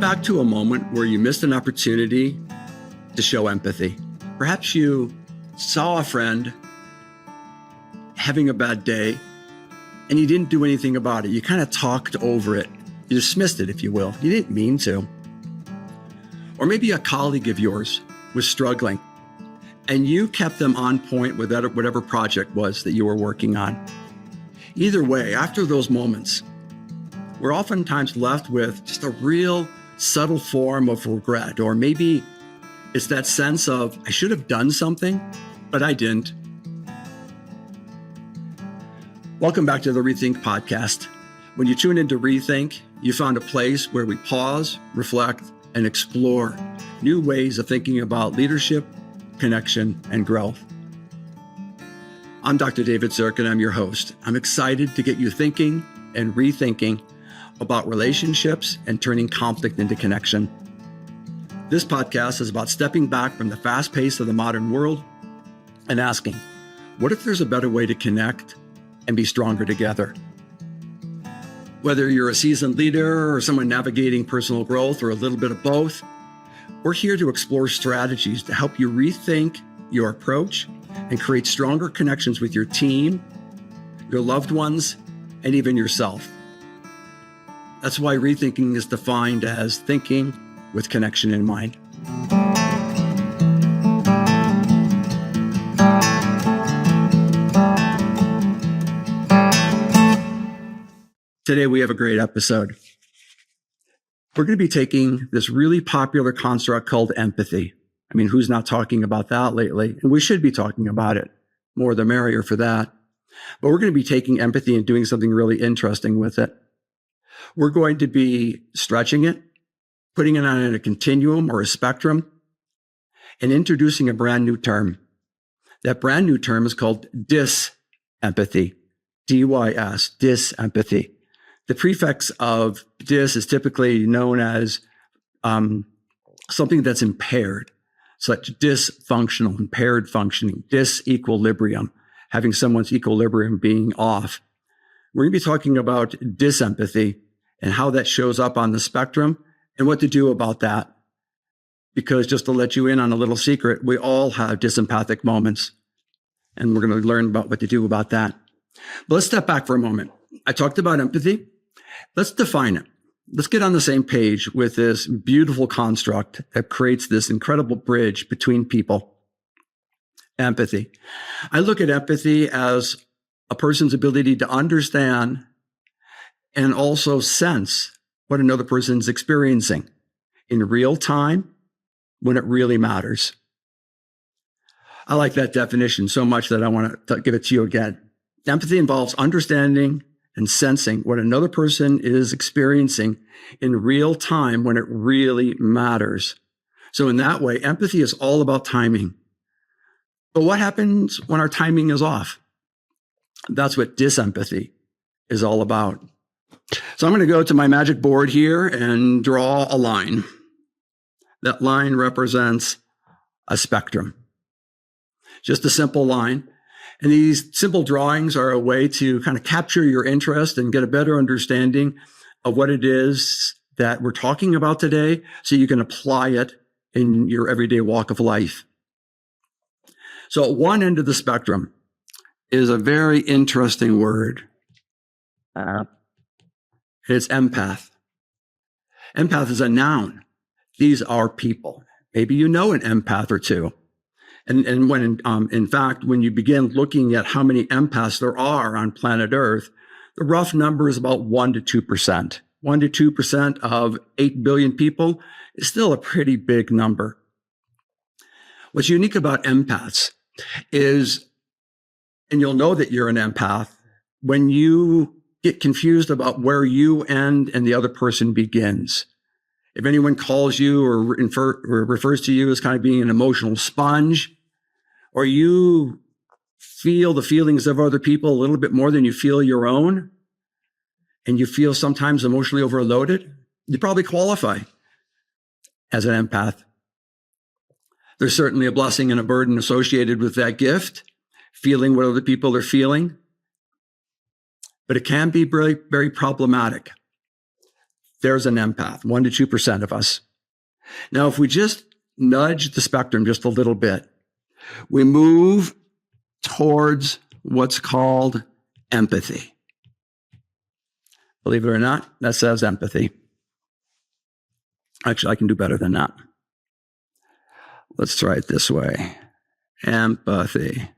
back to a moment where you missed an opportunity to show empathy. Perhaps you saw a friend having a bad day and you didn't do anything about it. You kind of talked over it. You dismissed it, if you will. You didn't mean to. Or maybe a colleague of yours was struggling and you kept them on point with whatever project was that you were working on. Either way, after those moments, we're oftentimes left with just a real subtle form of regret, or maybe it's that sense of, I should have done something, but I didn't. Welcome back to the Rethink podcast. When you tune into Rethink, you found a place where we pause, reflect, and explore new ways of thinking about leadership, connection, and growth. I'm Dr. David Zierk, and I'm your host. I'm excited to get you thinking and rethinking about relationships and turning conflict into connection. This podcast is about stepping back from the fast pace of the modern world and asking, what if there's a better way to connect and be stronger together? Whether you're a seasoned leader or someone navigating personal growth or a little bit of both, we're here to explore strategies to help you rethink your approach and create stronger connections with your team, your loved ones, and even yourself. That's why rethinking is defined as thinking with connection in mind. Today, we have a great episode. We're going to be taking this really popular construct called empathy. I mean, who's not talking about that lately? And we should be talking about it. More the merrier for that. But we're going to be taking empathy and doing something really interesting with it. We're going to be stretching it, putting it on a continuum or a spectrum, and introducing a brand new term. That brand new term is called dysempathy. D-Y-S, dysempathy. The prefix of dys is typically known as something that's impaired, such dysfunctional, impaired functioning, disequilibrium, having someone's equilibrium being off. We're going to be talking about dysempathy and how that shows up on the spectrum and what to do about that. Because just to let you in on a little secret, we all have dysempathic moments, and we're going to learn about what to do about that. But let's step back for a moment. I talked about empathy. Let's define it. Let's get on the same page with this beautiful construct that creates this incredible bridge between people. Empathy. I look at empathy as a person's ability to understand and also sense what another person's experiencing in real time when it really matters. I like that definition so much that I want to give it to you again. Empathy involves understanding and sensing what another person is experiencing in real time when it really matters. So in that way, empathy is all about timing. But what happens when our timing is off? That's what dysempathy is all about. So I'm going to go to my magic board here and draw a line. That line represents a spectrum. Just a simple line. And these simple drawings are a way to kind of capture your interest and get a better understanding of what it is that we're talking about today so you can apply it in your everyday walk of life. So at one end of the spectrum is a very interesting word. It's empath. Empath is a noun. These are people. Maybe you know an empath or two. And when, in fact, when you begin looking at how many empaths there are on planet Earth, the rough number is about 1% to 2%. 1% to 2% of 8 billion people is still a pretty big number. What's unique about empaths is, and you'll know that you're an empath, when you get confused about where you end and the other person begins. If anyone calls you or refers to you as kind of being an emotional sponge, or you feel the feelings of other people a little bit more than you feel your own, and you feel sometimes emotionally overloaded, you probably qualify as an empath. There's certainly a blessing and a burden associated with that gift, feeling what other people are feeling, but it can be very, very problematic. there's an empath, 1 to 2% of us. Now, if we just nudge the spectrum just a little bit, we move towards what's called empathy. Believe it or not, that says empathy. Actually, I can do better than that. Let's try it this way. Empathy.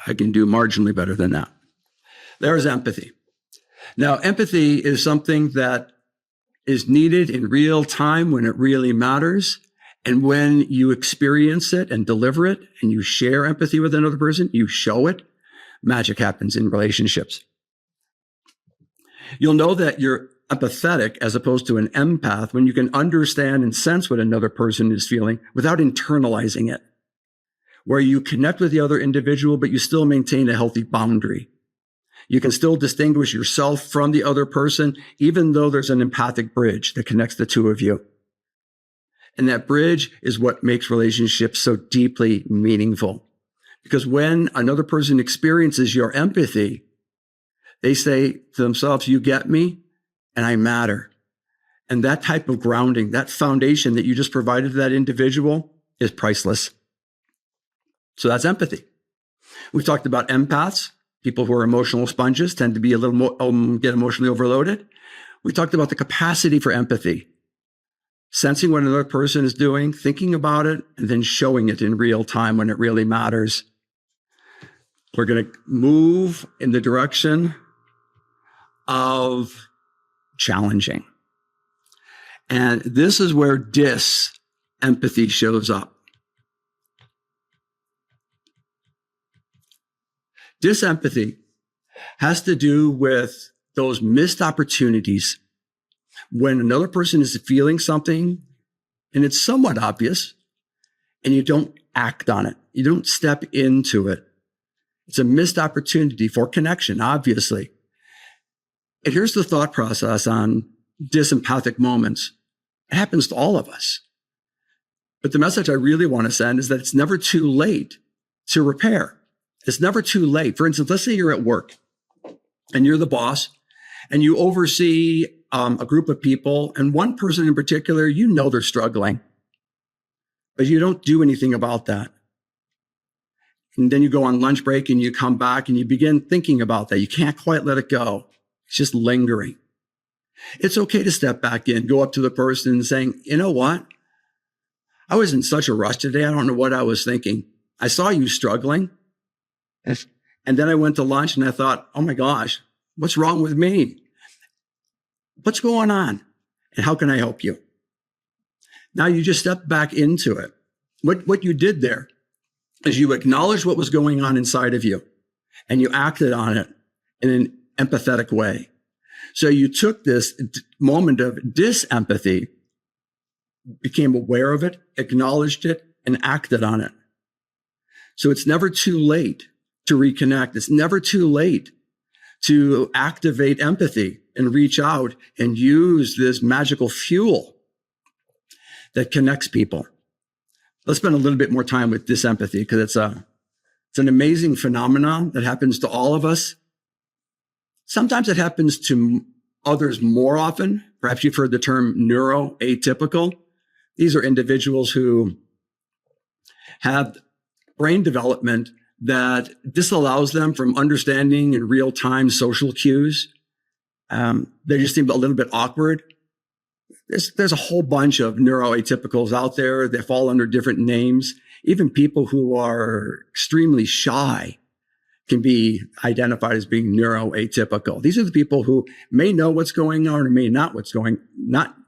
I can do marginally better than that. There's empathy. Now, empathy is something that is needed in real time when it really matters. And when you experience it and deliver it and you share empathy with another person, you show it, magic happens in relationships. You'll know that you're empathetic as opposed to an empath when you can understand and sense what another person is feeling without internalizing it, where you connect with the other individual, but you still maintain a healthy boundary. You can still distinguish yourself from the other person, even though there's an empathic bridge that connects the two of you. And that bridge is what makes relationships so deeply meaningful. Because when another person experiences your empathy, they say to themselves, you get me and I matter. And that type of grounding, that foundation that you just provided to that individual is priceless. So that's empathy. We've talked about empaths. People who are emotional sponges tend to be a little more, get emotionally overloaded. We talked about the capacity for empathy, sensing what another person is doing, thinking about it, and then showing it in real time when it really matters. We're going to move in the direction of challenging. And this is where dysempathy shows up. Dysempathy has to do with those missed opportunities when another person is feeling something and it's somewhat obvious and you don't act on it. You don't step into it. It's a missed opportunity for connection, obviously. And here's the thought process on dysempathic moments. It happens to all of us. But the message I really want to send is that it's never too late to repair. It's never too late. For instance, let's say you're at work and you're the boss and you oversee a group of people, and one person in particular, you know they're struggling, but you don't do anything about that. And then you go on lunch break and you come back and you begin thinking about that. You can't quite let it go. It's just lingering. It's okay to step back in, go up to the person and saying, you know what? I was in such a rush today. I don't know what I was thinking. I saw you struggling. And then I went to lunch and I thought, oh my gosh, what's wrong with me? What's going on? And how can I help you? Now you just step back into it. What you did there is you acknowledged what was going on inside of you and you acted on it in an empathetic way. So you took this moment of dysempathy, became aware of it, acknowledged it, and acted on it. So it's never too late to reconnect. It's never too late to activate empathy and reach out and use this magical fuel that connects people. Let's spend a little bit more time with dysempathy because it's an amazing phenomenon that happens to all of us. Sometimes it happens to others more often. Perhaps you've heard the term Neuro-Atypical. These are individuals who have brain development that disallows them from understanding in real-time social cues. They just seem a little bit awkward. There's a whole bunch of Neuro-Atypicals out there. They fall under different names. Even people who are extremely shy can be identified as being Neuro-Atypical. These are the people who may know what's going on or may not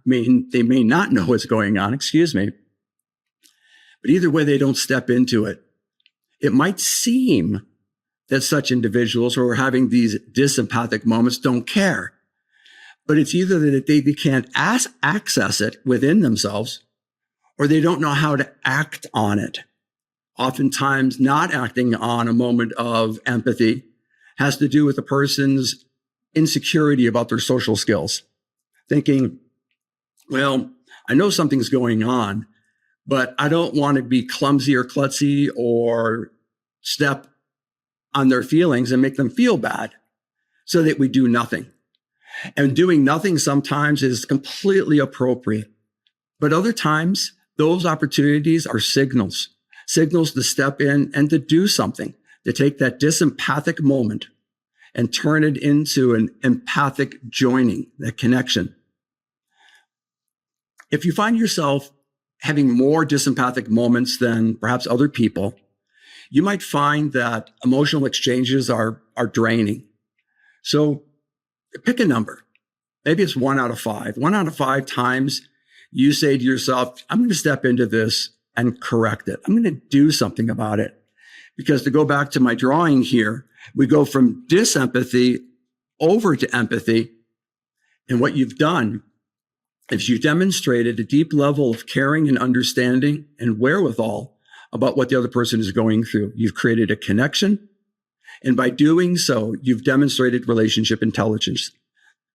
they may not know what's going on, But either way, they don't step into it. It might seem that such individuals who are having these dysempathic moments don't care. But it's either that they can't access it within themselves or they don't know how to act on it. Oftentimes, not acting on a moment of empathy has to do with a person's insecurity about their social skills. Thinking, well, I know something's going on, but I don't want to be clumsy or klutzy or step on their feelings and make them feel bad so that we do nothing. And doing nothing sometimes is completely appropriate. But other times, those opportunities are signals to step in and to do something, to take that dysempathic moment and turn it into an empathic joining, that connection. If you find yourself having more dysempathic moments than perhaps other people, you might find that emotional exchanges are draining. So pick a number. Maybe it's 1 out of 5. 1 out of 5 times you say to yourself, I'm going to step into this and correct it. I'm going to do something about it. Because to go back to my drawing here, we go from dysempathy over to empathy. And what you've done is you demonstrated a deep level of caring and understanding and wherewithal about what the other person is going through. You've created a connection. And by doing so, you've demonstrated relationship intelligence.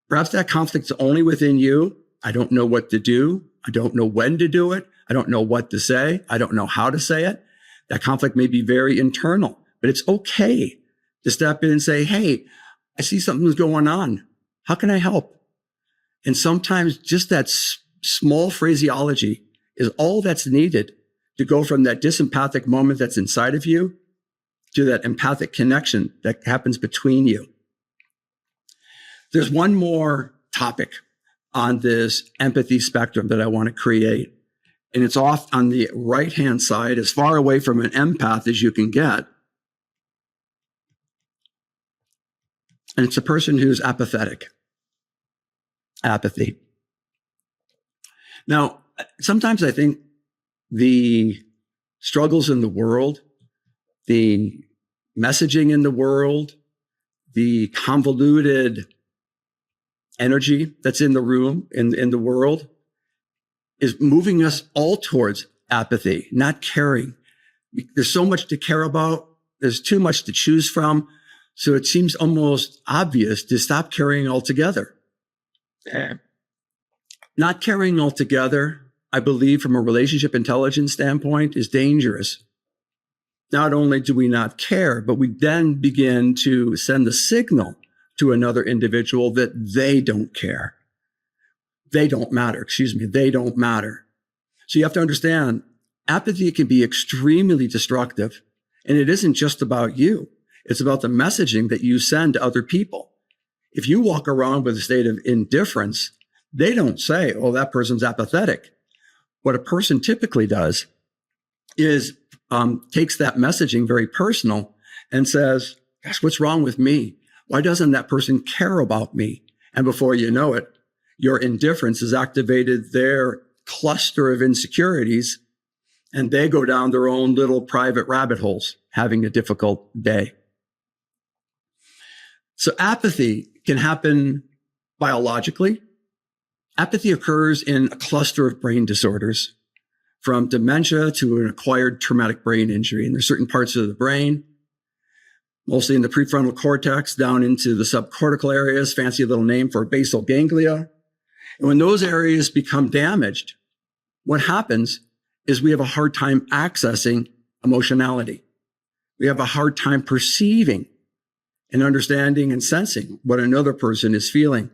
Perhaps that conflict is only within you. I don't know what to do. I don't know when to do it. I don't know what to say. I don't know how to say it. That conflict may be very internal, but it's okay to step in and say, hey, I see something's going on. How can I help? And sometimes just that small phraseology is all that's needed to go from that dysempathic moment that's inside of you to that empathic connection that happens between you. There's one more topic on this empathy spectrum that I want to create. And it's off on the right-hand side, as far away from an empath as you can get. And it's a person who's apathetic. Apathy. Now, sometimes I think the struggles in the world, the messaging in the world, the convoluted energy that's in the room, in the world, is moving us all towards apathy, not caring. There's so much to care about. There's too much to choose from. So it seems almost obvious to stop caring altogether. Not caring altogether, I believe, from a relationship intelligence standpoint, is dangerous. Not only do we not care, but we then begin to send the signal to another individual that they don't care. They don't matter. They don't matter. So you have to understand, apathy can be extremely destructive. And it isn't just about you. It's about the messaging that you send to other people. If you walk around with a state of indifference, they don't say, oh, that person's apathetic. What a person typically does is takes that messaging very personal and says, gosh, what's wrong with me? Why doesn't that person care about me? And before you know it, your indifference has activated their cluster of insecurities, and they go down their own little private rabbit holes, having a difficult day. So apathy can happen biologically. Apathy occurs in a cluster of brain disorders, from dementia to an acquired traumatic brain injury. And there's certain parts of the brain, mostly in the prefrontal cortex, down into the subcortical areas, fancy little name for basal ganglia. And when those areas become damaged, what happens is we have a hard time accessing emotionality. We have a hard time perceiving and understanding and sensing what another person is feeling.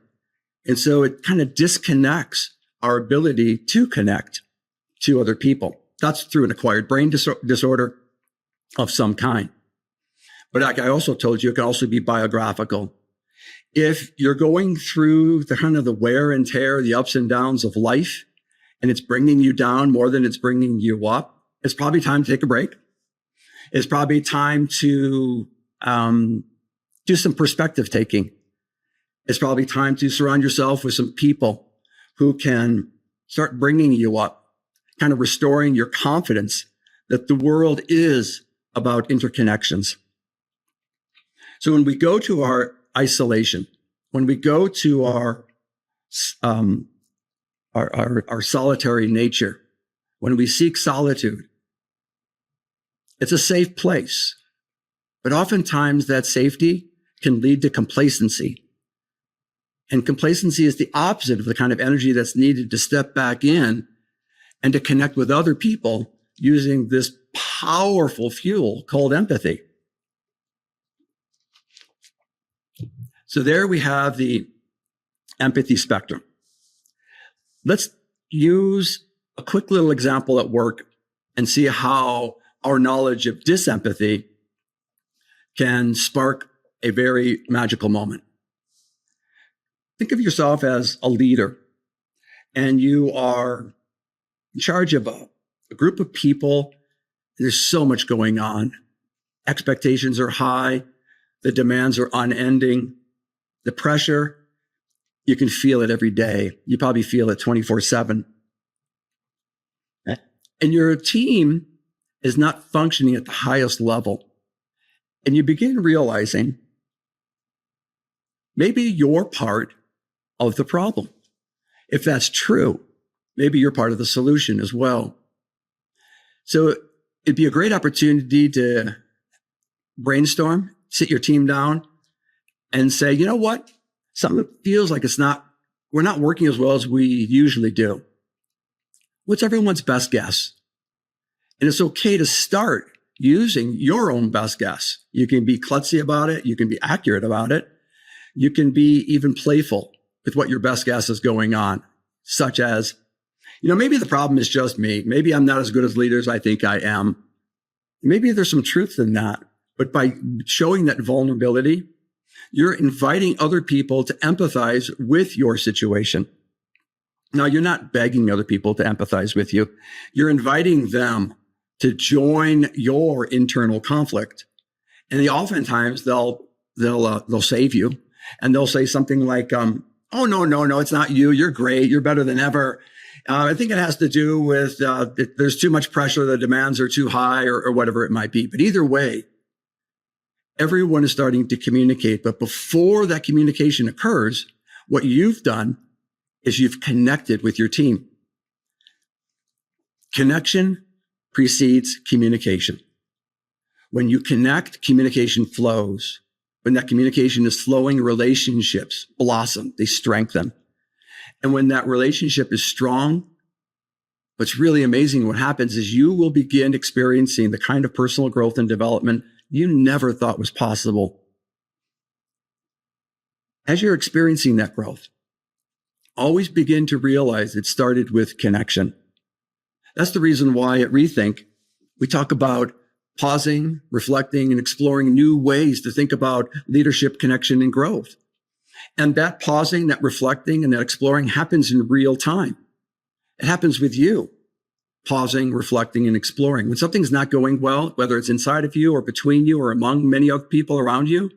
And so it kind of disconnects our ability to connect to other people. That's through an acquired brain disorder of some kind. But like I also told you, it can also be biographical. If you're going through the kind of the wear and tear, the ups and downs of life, and it's bringing you down more than it's bringing you up, it's probably time to take a break. It's probably time to do some perspective taking. It's probably time to surround yourself with some people who can start bringing you up, kind of restoring your confidence that the world is about interconnections. So when we go to our isolation, when we go to our solitary nature, when we seek solitude, it's a safe place. But oftentimes that safety can lead to complacency. And complacency is the opposite of the kind of energy that's needed to step back in and to connect with other people using this powerful fuel called empathy. So there we have the empathy spectrum. Let's use a quick little example at work and see how our knowledge of dysempathy can spark a very magical moment. Think of yourself as a leader, and you are in charge of a group of people. There's so much going on. Expectations are high. The demands are unending. The pressure, you can feel it every day. You probably feel it 24/7. And your team is not functioning at the highest level. And you begin realizing maybe you're part of the problem. If that's true, maybe you're part of the solution as well. So it'd be a great opportunity to brainstorm, sit your team down and say, you know what? Something feels like we're not working as well as we usually do. What's everyone's best guess? And it's okay to start using your own best guess. You can be klutzy about it. You can be accurate about it. You can be even playful with what your best guess is going on, such as, maybe the problem is just me. Maybe I'm not as good as leader as I think I am. Maybe there's some truth in that. But by showing that vulnerability, you're inviting other people to empathize with your situation. Now, you're not begging other people to empathize with you. You're inviting them to join your internal conflict. And oftentimes they'll save you. And they'll say something like, oh, no, it's not you. You're great. You're better than ever. I think it has to do with there's too much pressure. The demands are too high or whatever it might be. But either way, everyone is starting to communicate. But before that communication occurs, what you've done is you've connected with your team. Connection precedes communication. When you connect, communication flows. When that communication is flowing, relationships blossom, they strengthen. And when that relationship is strong, what's really amazing, what happens is you will begin experiencing the kind of personal growth and development you never thought was possible. As you're experiencing that growth, always begin to realize it started with connection. That's the reason why at Rethink, we talk about pausing, reflecting, and exploring new ways to think about leadership, connection, and growth. And that pausing, that reflecting, and that exploring happens in real time. It happens with you, pausing, reflecting, and exploring. When something's not going well, whether it's inside of you or between you or among many other people around you,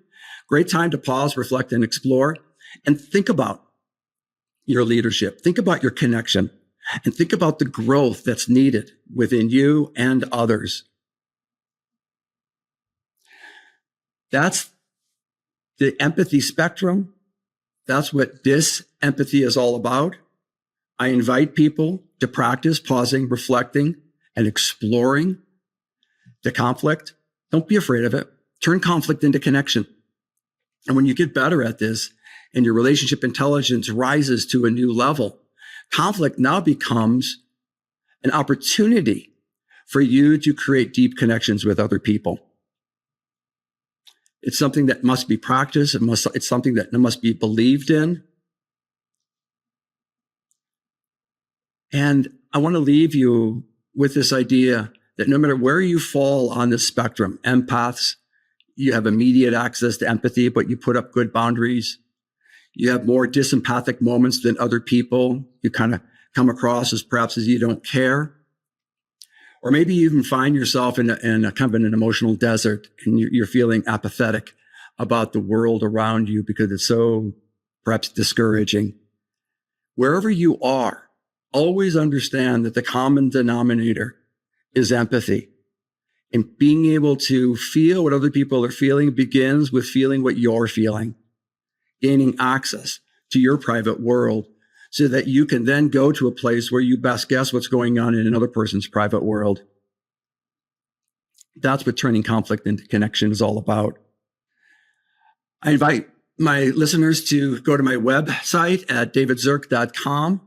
great time to pause, reflect, and explore, and think about your leadership. Think about your connection, and think about the growth that's needed within you and others. That's the empathy spectrum. That's what dysempathy is all about. I invite people to practice pausing, reflecting, and exploring the conflict. Don't be afraid of it. Turn conflict into connection. And when you get better at this and your relationship intelligence rises to a new level, conflict now becomes an opportunity for you to create deep connections with other people. It's something that must be practiced. It's something that must be believed in. And I want to leave you with this idea that no matter where you fall on the spectrum, empaths, you have immediate access to empathy, but you put up good boundaries. You have more dysempathic moments than other people. You kind of come across as perhaps as you don't care. Or maybe you even find yourself in a kind of an emotional desert and you're feeling apathetic about the world around you because it's so perhaps discouraging. Wherever you are, always understand that the common denominator is empathy. And being able to feel what other people are feeling begins with feeling what you're feeling, gaining access to your private world so that you can then go to a place where you best guess what's going on in another person's private world. That's what turning conflict into connection is all about. I invite my listeners to go to my website at davidzierk.com,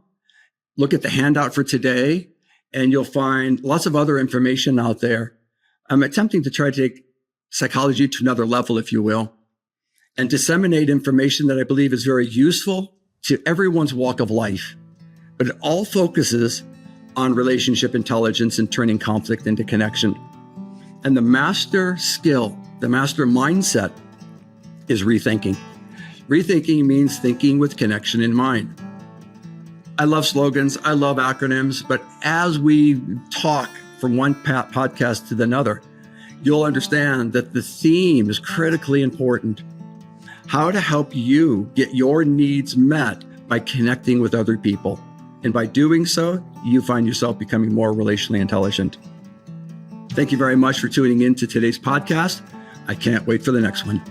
look at the handout for today, and you'll find lots of other information out there. I'm attempting to try to take psychology to another level, if you will, and disseminate information that I believe is very useful to everyone's walk of life, but it all focuses on relationship intelligence and turning conflict into connection. And the master skill, the master mindset is rethinking. Rethinking means thinking with connection in mind. I love slogans, I love acronyms, but as we talk from one podcast to another, you'll understand that the theme is critically important. How to help you get your needs met by connecting with other people. And by doing so, you find yourself becoming more relationally intelligent. Thank you very much for tuning in to today's podcast. I can't wait for the next one.